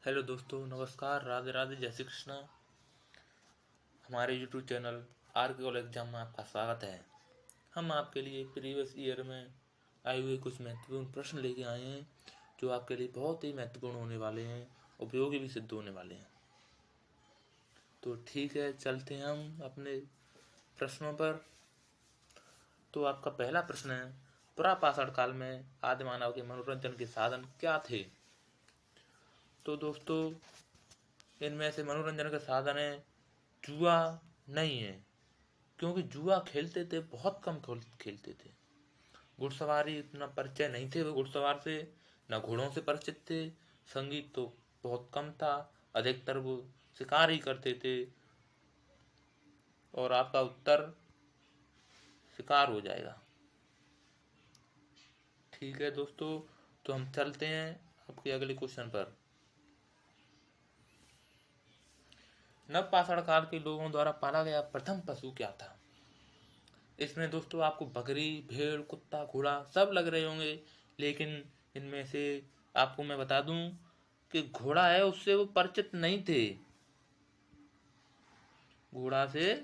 Hello दोस्तों, नमस्कार, राधे राधे, जय श्री कृष्णा। हमारे YouTube channel R K. College exam में आपका स्वागत है। हम आपके लिए प्रीवियस ईयर में आए हुए कुछ महत्वपूर्ण प्रश्न लेके आए हैं जो आपके लिए बहुत ही महत्वपूर्ण होने वाले हैं, उपयोगी भी सिद्ध होने वाले हैं। तो ठीक है, चलते हैं हम अपने प्रश्नों पर। तो आपका पहला प्रश्न है, पुरापाषाण काल में आदि मानव के मनोरंजन के साधन क्या थे? तो दोस्तों, इनमें से मनोरंजन के साधन है, जुआ नहीं है, क्योंकि जुआ खेलते थे, बहुत कम खेलते थे। घुड़सवारी इतना परिचय नहीं थे वो घुड़सवार से, न घोड़ों से परिचित थे। संगीत तो बहुत कम था, अधिकतर वो शिकार ही करते थे। और आपका उत्तर शिकार हो जाएगा। ठीक है दोस्तों, तो हम चलते हैं आपके अगले क्वेश्चन पर। नवपाषाण काल के लोगों द्वारा पाला गया प्रथम पशु क्या था? इसमें दोस्तों आपको बकरी, भेड़, कुत्ता, घोड़ा सब लग रहे होंगे, लेकिन इनमें से आपको मैं बता दूं कि घोड़ा है, उससे वो परिचित नहीं थे। घोड़ा से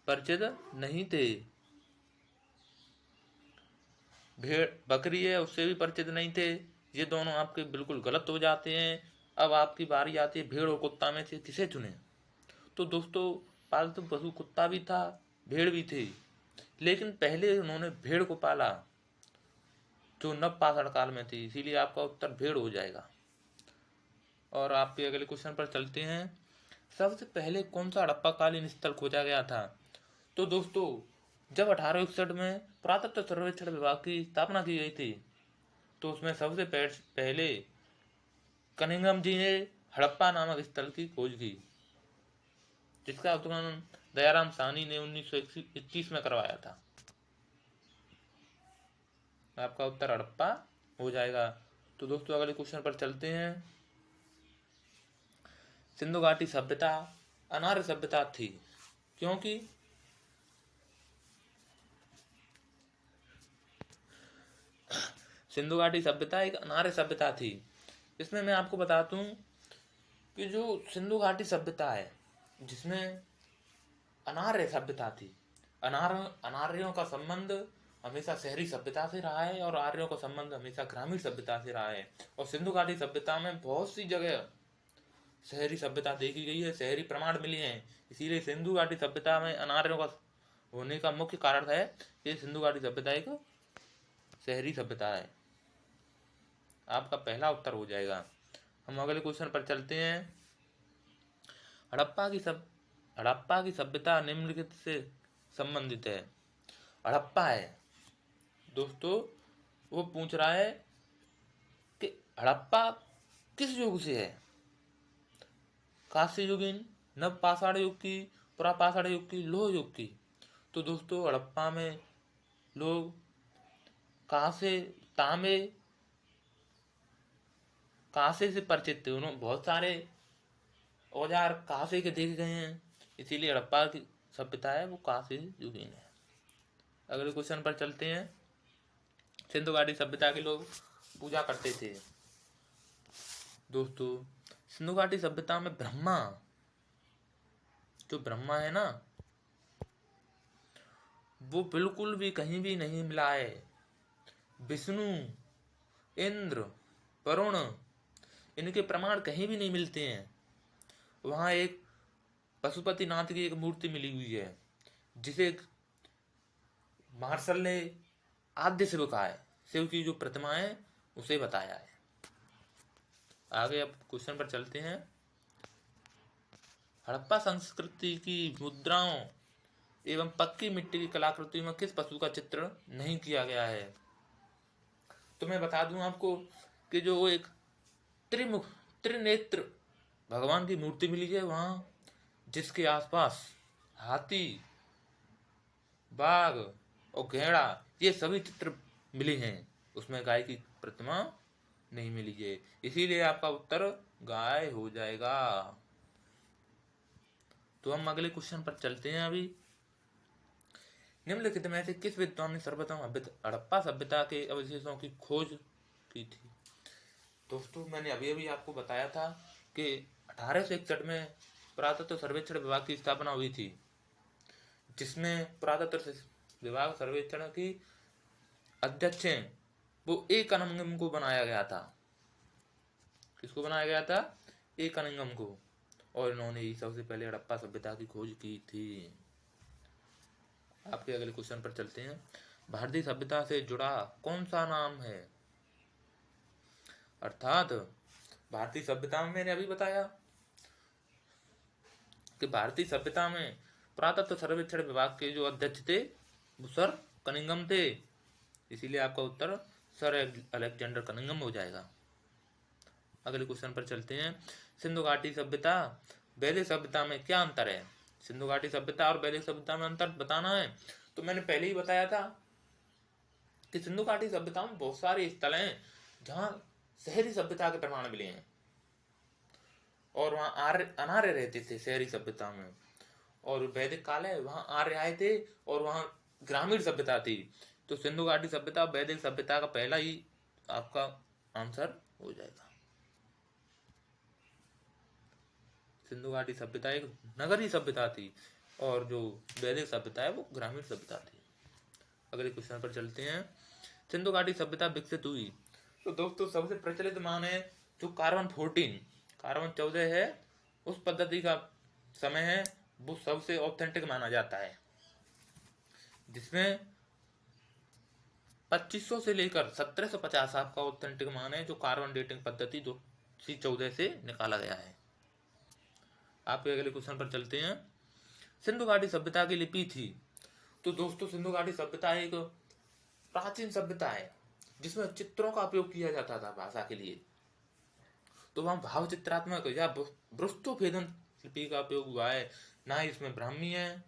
परिचित नहीं थे। भेड़, बकरी है, उससे भी परिचित नहीं थे। ये दोनों आपके बिल्कुल गलत हो जाते हैं। अब आपकी बारी आती है, भेड़ और कुत्ता में से किसे चुने? तो दोस्तों, पालतू पशु कुत्ता भी था, भेड़ भी थी, लेकिन पहले उन्होंने भेड़ को पाला जो नवपाषाण काल में थी, इसीलिए आपका उत्तर भेड़ हो जाएगा। और आपके अगले क्वेश्चन पर चलते हैं। सबसे पहले कौन सा हड़प्पाकालीन स्थल खोजा गया था? तो दोस्तों, जब 1861 में पुरातत्व सर्वेक्षण विभाग की स्थापना की गई थी, तो उसमें सबसे पहले कनिंघम जी ने हड़प्पा नामक स्थल की खोज की, जिसका उत्खनन दयाराम साहनी ने 1921 में करवाया था। आपका उत्तर हड़प्पा हो जाएगा। तो दोस्तों, अगले क्वेश्चन पर चलते हैं। सिंधु घाटी सभ्यता अनार्य सभ्यता थी, क्योंकि सिंधु घाटी सभ्यता एक अनार्य सभ्यता थी। इसमें मैं आपको बता दूं कि जो सिंधु घाटी सभ्यता है, जिसमें अनार्य सभ्यता थी, अनार्यों का संबंध हमेशा शहरी सभ्यता से रहा है और आर्यों का संबंध हमेशा ग्रामीण सभ्यता से रहा है। और सिंधु घाटी सभ्यता में बहुत सी जगह शहरी सभ्यता देखी गई है, शहरी प्रमाण मिले हैं। इसीलिए सिंधु घाटी सभ्यता में अनार्यों का होने का मुख्य कारण है कि सिंधु घाटी सभ्यता एक शहरी सभ्यता है। आपका पहला उत्तर हो जाएगा। हम अगले क्वेश्चन पर चलते हैं। हड़प्पा की सभ्यता निम्नलिखित से संबंधित है। हड़प्पा है दोस्तों, वो पूछ रहा है कि हड़प्पा किस युग से है? कांस्य युगीन, नवपाषाण युग की, पुरापाषाण युग की, लोह युग की? तो दोस्तों, हड़प्पा में लोग कांसे, तांबे, कांसे से परिचित थे। उन्होंने बहुत सारे औजार कांसे के देखे गए हैं, इसीलिए हड़प्पा की सभ्यता है वो कांसे युगीन है। अगले क्वेश्चन पर चलते हैं। सिंधु घाटी सभ्यता के लोग पूजा करते थे। दोस्तों, सिंधु घाटी सभ्यता में ब्रह्मा, जो ब्रह्मा है ना, वो बिल्कुल भी कहीं भी नहीं मिला है। विष्णु, इंद्र, वरुण, इनके प्रमाण कहीं भी नहीं मिलते हैं। वहां एक पशुपतिनाथ की एक मूर्ति मिली हुई है, जिसे मार्शल ने आद्य शिव कहा है। शिव की जो प्रतिमा है उसे बताया है। आगे अब क्वेश्चन पर चलते हैं। हड़प्पा संस्कृति की मुद्राओं एवं पक्की मिट्टी की कलाकृतियों में किस पशु का चित्र नहीं किया गया है? तो मैं बता दूं आपको कि जो एक त्रिमुख, त्रिनेत्र भगवान की मूर्ति मिली है वहां, जिसके आसपास हाथी, बाघ और घेड़ा, ये सभी चित्र मिले हैं, उसमें गाय की प्रतिमा नहीं मिली है। इसीलिए आपका उत्तर गाय हो जाएगा। तो हम अगले क्वेश्चन पर चलते हैं। अभी निम्नलिखित में से किस विद्वान ने सर्वप्रथम हड़प्पा सभ्यता के अवशेषों की खोज की थी? दोस्तों मैंने अभी अभी आपको बताया था कि 1861 में पुरातत्व सर्वेक्षण विभाग की स्थापना हुई थी, जिसमें पुरातत्व विभाग सर्वेक्षण की अध्यक्ष हैं वो ए कनिंघम को बनाया गया था। किसको बनाया गया था? ए कनिंघम को। और इन्होंने ही सबसे पहले हड़प्पा सभ्यता की खोज की थी। आपके अगले क्वेश्चन पर चलते हैं। भारतीय सभ्यता से जुड़ा कौन सा नाम है? अर्थात भारतीय सभ्यता में मैंने अभी बताया कि भारतीय सभ्यता में पुरातत्व सर्वेक्षण विभाग के जो अध्यक्ष थे वो सर कनिंघम थे, इसीलिए आपका उत्तर सर अलेक्जेंडर कनिंघम हो जाएगा। अगले क्वेश्चन पर चलते हैं। सिंधु घाटी सभ्यता वैदिक सभ्यता में क्या अंतर है? सिंधु घाटी सभ्यता और वैदिक सभ्यता में अंतर बताना है। तो मैंने पहले ही बताया था कि सिंधु घाटी सभ्यता में बहुत सारे स्थल हैं जहाँ शहरी सभ्यता के प्रमाण मिले हैं और वहाँ आर्य अनार्य रहते थे शहरी सभ्यता में, और वैदिक काल है वहाँ आर्य आए थे और वहाँ ग्रामीण सभ्यता थी। तो सिंधु घाटी सभ्यता वैदिक सभ्यता का पहला ही आपका आंसर हो जाएगा। सिंधु घाटी सभ्यता एक नगरीय सभ्यता थी और जो वैदिक सभ्यता है वो ग्रामीण सभ्यता थी। अगले क्वेश्चन पर चलते हैं। सिंधु घाटी सभ्यता विकसित हुई। तो दोस्तों सबसे प्रचलित मान है जो कार्बन 14 है, उस पद्धति का समय है वो सबसे ऑथेंटिक माना जाता है, जिसमें 2500 से लेकर 1750 आपका ऑथेंटिक मान है जो कार्बन डेटिंग पद्धति जो C14 से निकाला गया है। आपके अगले क्वेश्चन पर चलते हैं। सिंधु घाटी सभ्यता की लिपि थी। तो दोस्तों सिंधु घाटी सभ्यता एक प्राचीन सभ्यता है जिसमें चित्रों का उपयोग किया जाता था भाषा के लिए। तो वहां भाव चित्रात्मक या वृत्तोभेदन लिपि का उपयोग हुआ है। ना ही इसमें ब्राह्मी है,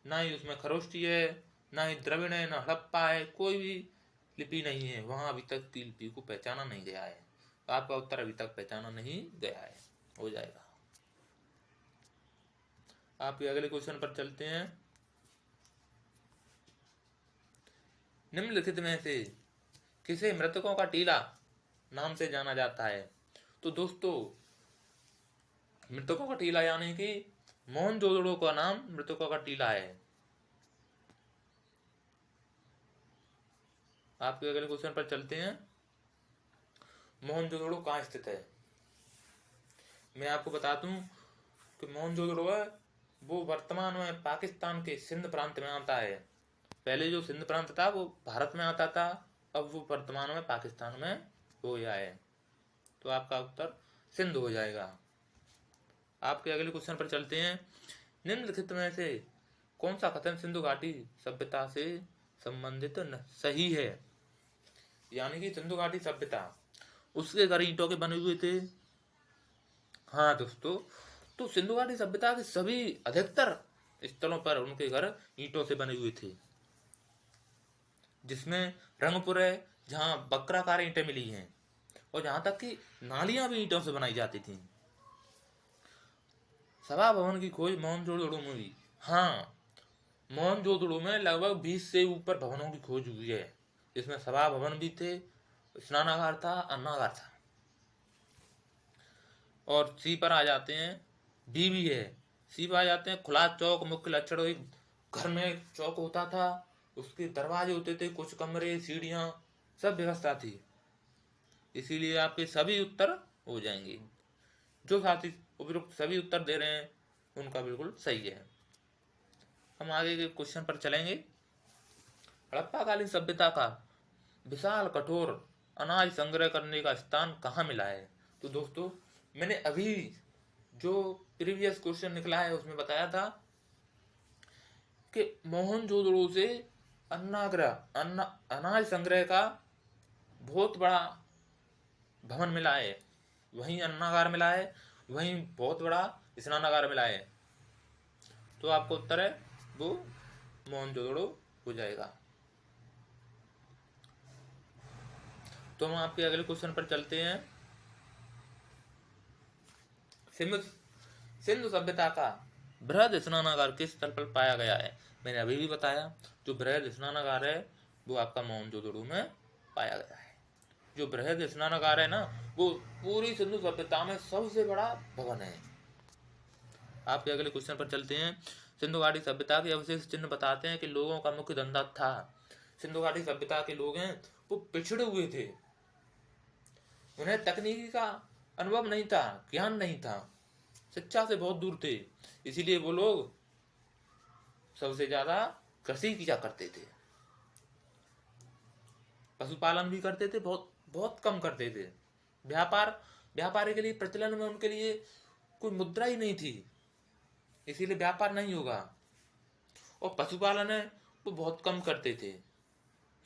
ना ही उसमें खरोष्टी है, ना ही द्रविड़ है, ना हड़प्पा है, कोई भी लिपि नहीं है। वहां अभी तक की लिपि को पहचाना नहीं गया है। आपका उत्तर अभी तक पहचाना नहीं गया है, हो जाएगा। आप अगले क्वेश्चन पर चलते हैं। निम्नलिखित में से किसे मृतकों का टीला नाम से जाना जाता है? तो दोस्तों मृतकों का टीला यानी कि मोहनजोदड़ो का नाम मृतकों का टीला है। आपके अगले क्वेश्चन पर चलते हैं। मोहनजोदड़ो कहाँ स्थित है? मैं आपको बता दूं कि मोहनजोदड़ो है वो वर्तमान में पाकिस्तान के सिंध प्रांत में आता है। पहले जो सिंध प्रांत था वो भारत में आता था, अब वो वर्तमान में पाकिस्तान में हो गया है। तो आपका उत्तर सिंध हो जाएगा। आपके अगले क्वेश्चन पर चलते हैं। निम्नलिखित में से कौन सा कथन सिंधु घाटी सभ्यता से संबंधित सही है? यानी कि सिंधु घाटी सभ्यता उसके घर ईंटों के बने हुए थे। हाँ दोस्तों, तो सिंधु घाटी सभ्यता के सभी अधिकतर स्थलों पर उनके घर ईंटों से बने हुए थे, जिसमें रंगपुर है जहाँ वक्राकार ईंटें मिली हैं और जहां तक कि नालियां भी ईंटों से बनाई जाती थी। सभा भवन की खोज मोहनजोदड़ो में हुई। हाँ, मोहनजोदड़ो में लगभग 20 से ऊपर भवनों की खोज हुई है। इसमें सभा भवन भी थे, स्नानागार था, अन्नागार था। और सी पर आ जाते हैं। बी भी है। सी पर आ जाते हैं। खुला चौक मुख्य लक्षण, एक घर में एक चौक होता था, उसके दरवाजे होते थे, कुछ कमरे, सीढ़ियां, सब व्यवस्था थी। इसीलिए आपके सभी उत्तर हो जाएंगे। जो साथी उपयुक्त सभी उत्तर दे रहे हैं उनका बिल्कुल सही है। हम आगे के क्वेश्चन पर चलेंगे। हड़प्पाकालीन सभ्यता का विशाल कठोर अनाज संग्रह करने का स्थान कहाँ मिला है? तो दोस्तों मैंने अभी जो प्रीवियस क्वेश्चन निकला है उसमें बताया था कि मोहनजोदड़ो से अनाज संग्रह का बहुत बड़ा भवन मिला है, वहीं अन्नागार मिला है, वहीं बहुत बड़ा स्नानागार मिला है। तो आपका उत्तर है वो मोहनजोदड़ो हो जाएगा। तो हम आपके अगले क्वेश्चन पर चलते हैं। सिंधु सभ्यता का बृहद स्नानागार किस स्थल पर पाया गया है? मैंने अभी भी बताया जो बृहद स्नानागार है वो आपका मोहनजोदड़ो में पाया गया है। जो बृहद स्नानागार है ना, वो पूरी सिंधु सभ्यता में सबसे बड़ा भवन है। आपके अगले क्वेश्चन पर चलते हैं। सिंधु घाटी सभ्यता के अवशेष चिन्ह बताते हैं कि लोगों का मुख्य धंधा था। सिंधु घाटी सभ्यता के लोग हैं वो पिछड़े हुए थे, उन्हें तकनीकी का अनुभव नहीं था, ज्ञान नहीं था, शिक्षा से बहुत दूर थे। इसीलिए वो लोग सबसे ज्यादा कृषि किया करते थे, पशुपालन भी करते थे, बहुत बहुत कम करते थे। व्यापार के लिए प्रचलन में उनके लिए कोई मुद्रा ही नहीं थी, इसीलिए व्यापार नहीं होगा। और पशुपालन है वो बहुत कम करते थे।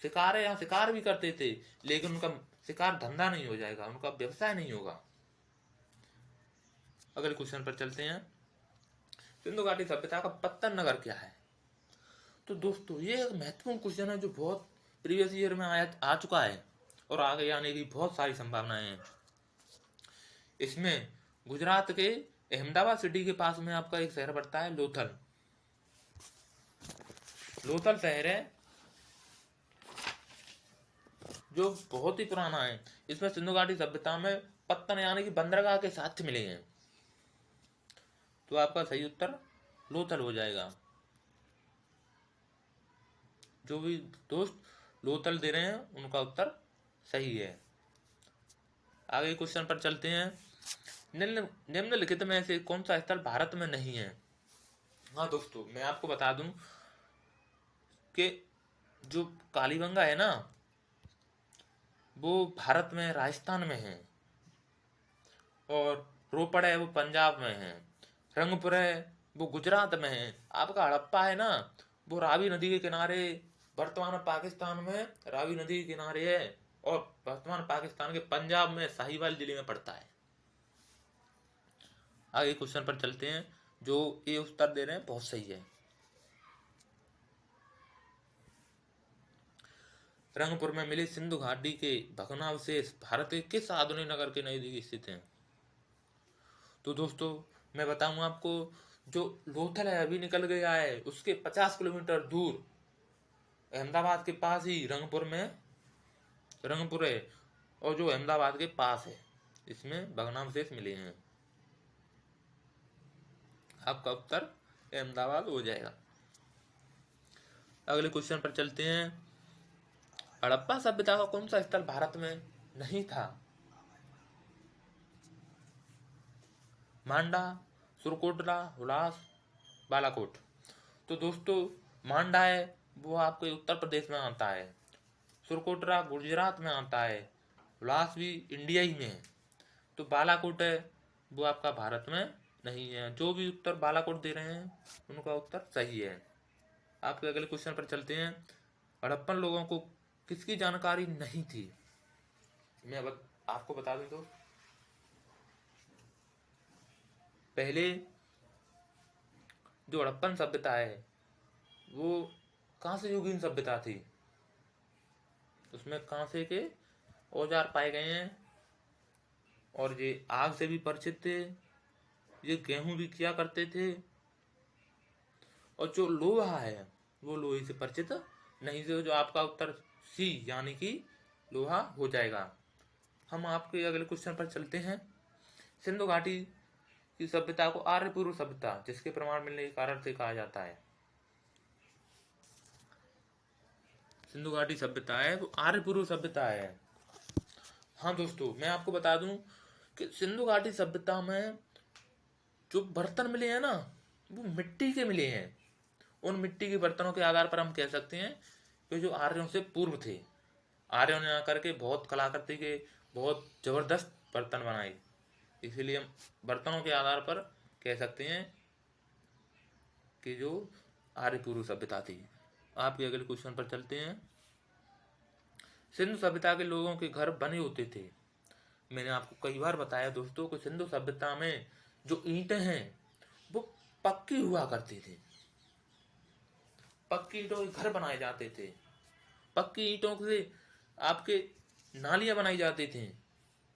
शिकार है, यहाँ शिकार भी करते थे, लेकिन उनका शिकार धंधा नहीं हो जाएगा, उनका व्यवसाय नहीं होगा। अगले क्वेश्चन पर चलते हैं। सिंधु घाटी सभ्यता का पत्तन नगर क्या है? तो दोस्तों ये एक महत्वपूर्ण क्वेश्चन है जो बहुत प्रीवियस ईयर में आ चुका है और आगे आने की बहुत सारी संभावनाएं हैं। इसमें गुजरात के अहमदाबाद सिटी के पास में आपका एक शहर पड़ता है लोथल। लोथल शहर है जो बहुत ही पुराना है। इसमें सिंधु घाटी सभ्यता में पत्तन यानी कि बंदरगाह के साक्ष्य मिले हैं। तो आपका सही उत्तर लोथल हो जाएगा। जो भी दोस्त लोथल दे रहे हैं उनका उत्तर सही है। आगे क्वेश्चन पर चलते हैं। निम्नलिखित में से कौन सा स्थल भारत में नहीं है? हाँ दोस्तों, मैं आपको बता दूं कि जो कालीबंगा है ना, वो भारत में राजस्थान में है, और रोपड़ है वो पंजाब में है, रंगपुर है वो गुजरात में है, आपका हड़प्पा है ना वो रावी नदी के किनारे वर्तमान पाकिस्तान में रावी नदी के किनारे है, और वर्तमान पाकिस्तान के पंजाब में साहिवाल जिले में पड़ता है। आगे क्वेश्चन पर चलते हैं। जो ये उत्तर दे रहे हैं बहुत सही है। रंगपुर में मिले सिंधु घाटी के भग्नावशेष भारत के किस आधुनिक नगर के नजदीक स्थित हैं? तो दोस्तों मैं बताऊं आपको, जो लोथल है अभी निकल गया है, उसके 50 किलोमीटर दूर अहमदाबाद के पास ही रंगपुर है, और जो अहमदाबाद के पास है इसमें भग्नावशेष मिले हैं। आपका उत्तर अहमदाबाद हो जाएगा। अगले क्वेश्चन पर चलते हैं। हड़प्पा सभ्यता का कौन सा स्थल भारत में नहीं था? मांडा, सुरकोटला, हुलास, बालाकोट। तो दोस्तों मांडा है वो आपके उत्तर प्रदेश में आता है, सुरकोटला गुजरात में आता है, हुलास भी इंडिया ही में है, तो बालाकोट है वो आपका भारत में नहीं है। जो भी उत्तर बालाकोट दे रहे हैं उनका उत्तर सही है। आपके अगले क्वेश्चन पर चलते हैं। हड़प्पन लोगों को किसकी जानकारी नहीं थी? मैं अब आपको बता दूं तो पहले जो हड़प्पन सभ्यता है वो कांस्य युगीन सभ्यता थी, उसमें कांसे के औजार पाए गए हैं, और ये आग से भी परिचित थे, ये गेहूं भी किया करते थे, और जो लोहा है वो लोहे से परिचित नहीं थे। जो आपका उत्तर सी यानी कि लोहा हो जाएगा। हम आपके अगले क्वेश्चन पर चलते हैं। सिंधु घाटी की सभ्यता को आर्य पूर्व सभ्यता जिसके प्रमाण मिलने के कारण से कहा जाता है। सिंधु घाटी सभ्यता है वो आर्य पूर्व सभ्यता है। हाँ दोस्तों मैं आपको बता दूं कि सिंधु घाटी सभ्यता में जो बर्तन मिले हैं ना वो मिट्टी के मिले हैं। उन मिट्टी के बर्तनों के आधार पर हम कह सकते हैं कि जो आर्यों से पूर्व थे, आर्यों ने आकर के बहुत कलाकृति के बहुत जबरदस्त बर्तन बनाए, इसीलिए हम बर्तनों के आधार पर कह सकते हैं कि जो आर्य पूर्व सभ्यता थी। आपके अगले क्वेश्चन पर चलते हैं। सिंधु सभ्यता के लोगों के घर बने होते थे। मैंने आपको कई बार बताया दोस्तों कि सिंधु सभ्यता में जो ईंटें हैं वो पक्की हुआ करती थी, पक्की ईंटों के घर बनाए जाते थे, पक्की ईंटों से आपके नालियां बनाई जाती थी।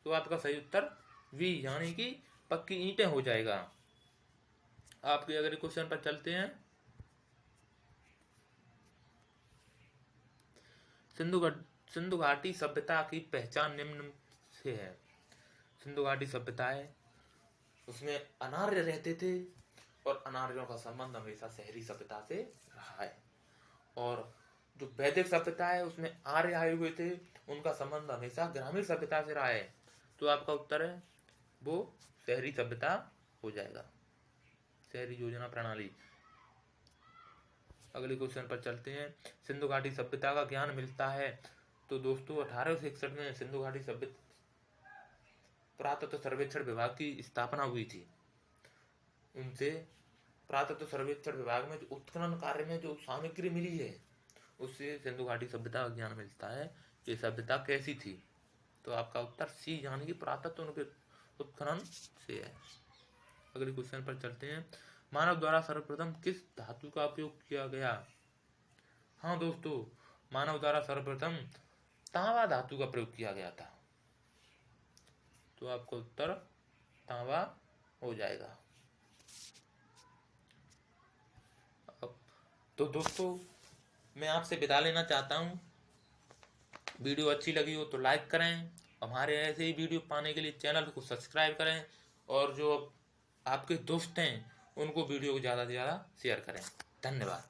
तो आपका सही उत्तर वी यानी कि पक्की ईंटें हो जाएगा। आपके अगले क्वेश्चन पर चलते हैं। सिंधु सिंधु घाटी सभ्यता की पहचान निम्न से है। सिंधु घाटी सभ्यता है, उसमें अनार्य रहते थे और अनार्यों का संबंध हमेशा शहरी सभ्यता से रहा है। और जो वैदिक सभ्यता है उसमें आर्य आए हुए थे, उनका संबंध हमेशा ग्रामीण सभ्यता से रहा है। तो आपका उत्तर है वो शहरी सभ्यता हो जाएगा, शहरी योजना प्रणाली। अगले क्वेश्चन पर चलते हैं। सिंधु घाटी सभ्यता का ज्ञान मिलता है। तो दोस्तों 1861 में सिंधु घाटी सभ्यता पुरातत्व सर्वेक्षण विभाग की स्थापना हुई थी। उनसे पुरातत्व सर्वेक्षण विभाग में जो उत्खनन कार्य में जो सामग्री मिली है उससे सिंधु घाटी सभ्यता का ज्ञान मिलता है, ये सभ्यता कैसी थी। तो आपका उत्तर सी यानी कि पुरातत्व उनके उत्खनन से है। अगले क्वेश्चन पर चलते हैं। मानव द्वारा सर्वप्रथम किस धातु का उपयोग किया गया। हाँ दोस्तों, मानव द्वारा सर्वप्रथम तांबा धातु का प्रयोग किया गया था। तो आपका उत्तर तांबा हो जाएगा। तो दोस्तों मैं आपसे विदा लेना चाहता हूँ। वीडियो अच्छी लगी हो तो लाइक करें, हमारे ऐसे ही वीडियो पाने के लिए चैनल को सब्सक्राइब करें, और जो आपके दोस्त हैं उनको वीडियो को ज़्यादा से ज़्यादा शेयर करें। धन्यवाद।